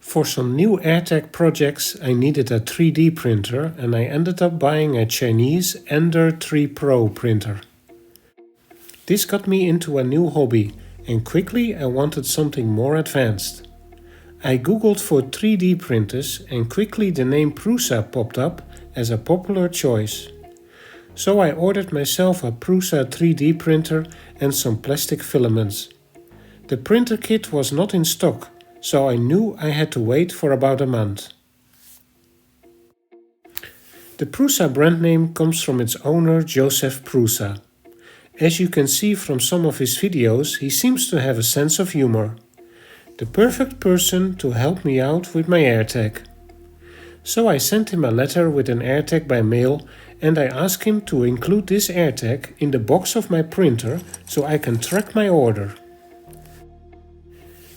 For some new AirTag projects I needed a 3D printer and I ended up buying a Chinese Ender 3 Pro printer. This got me into a new hobby and quickly I wanted something more advanced. I googled for 3D printers and quickly the name Prusa popped up as a popular choice. So I ordered myself a Prusa 3D printer and some plastic filaments. The printer kit was not in stock, so I knew I had to wait for about a month. The Prusa brand name comes from its owner Jozef Prusa. As you can see from some of his videos, he seems to have a sense of humor. The perfect person to help me out with my AirTag. So I sent him a letter with an AirTag by mail and I asked him to include this AirTag in the box of my printer so I can track my order.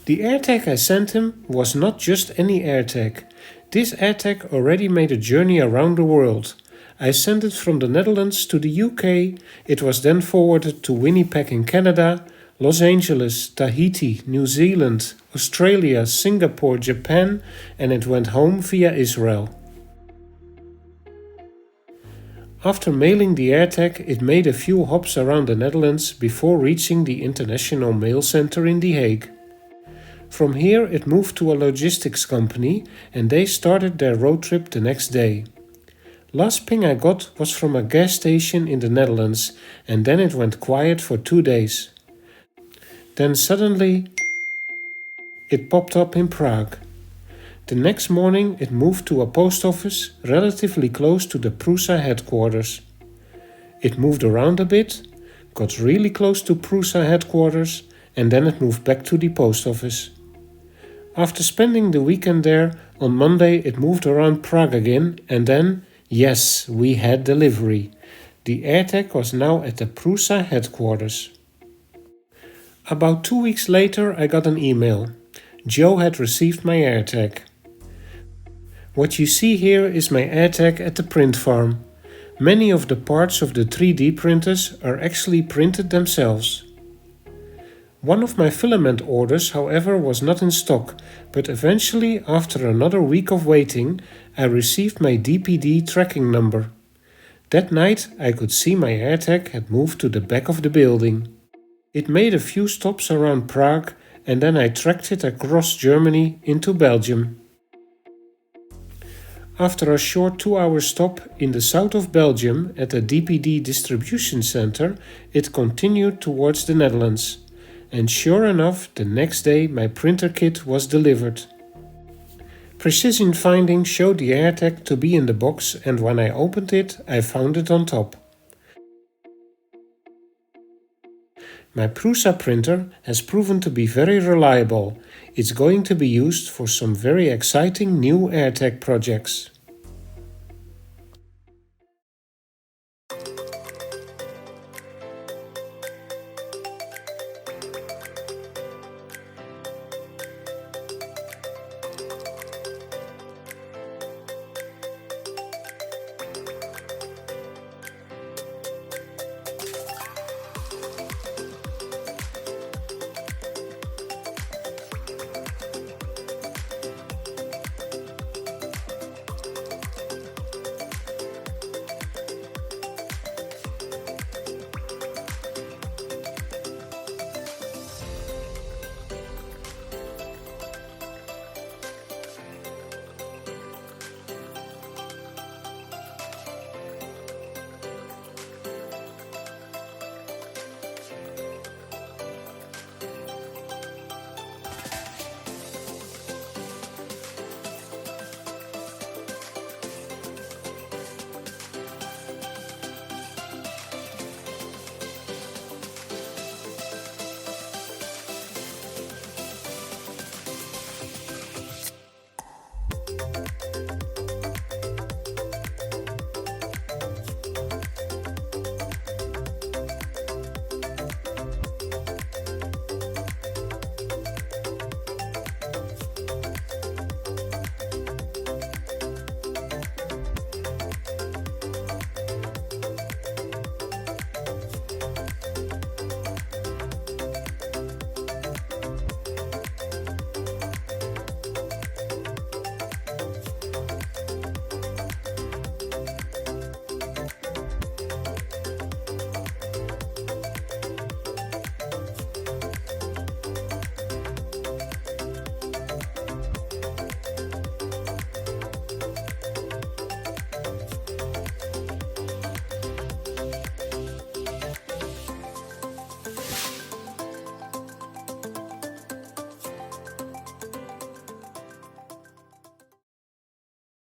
The AirTag I sent him was not just any AirTag. This AirTag already made a journey around the world. I sent it from the Netherlands to the UK, it was then forwarded to Winnipeg in Canada, Los Angeles, Tahiti, New Zealand, Australia, Singapore, Japan, and it went home via Israel. After mailing the AirTag, it made a few hops around the Netherlands before reaching the International Mail Center in The Hague. From here it moved to a logistics company and they started their road trip the next day. Last ping I got was from a gas station in the Netherlands and then it went quiet for 2 days. Then suddenly it popped up in Prague. The next morning it moved to a post office relatively close to the Prusa headquarters. It moved around a bit, got really close to Prusa headquarters and then it moved back to the post office. After spending the weekend there, on Monday it moved around Prague again and then, yes, we had delivery. The AirTag was now at the Prusa headquarters. About 2 weeks later I got an email. Joe had received my AirTag. What you see here is my AirTag at the print farm. Many of the parts of the 3D printers are actually printed themselves. One of my filament orders, however, was not in stock, but eventually, after another week of waiting, I received my DPD tracking number. That night I could see my AirTag had moved to the back of the building. It made a few stops around Prague and then I tracked it across Germany into Belgium. After a short 2-hour stop in the south of Belgium at a DPD distribution center, it continued towards the Netherlands. And sure enough, the next day my printer kit was delivered. Precision finding showed the AirTag to be in the box and when I opened it, I found it on top. My Prusa printer has proven to be very reliable. It's going to be used for some very exciting new AirTag projects.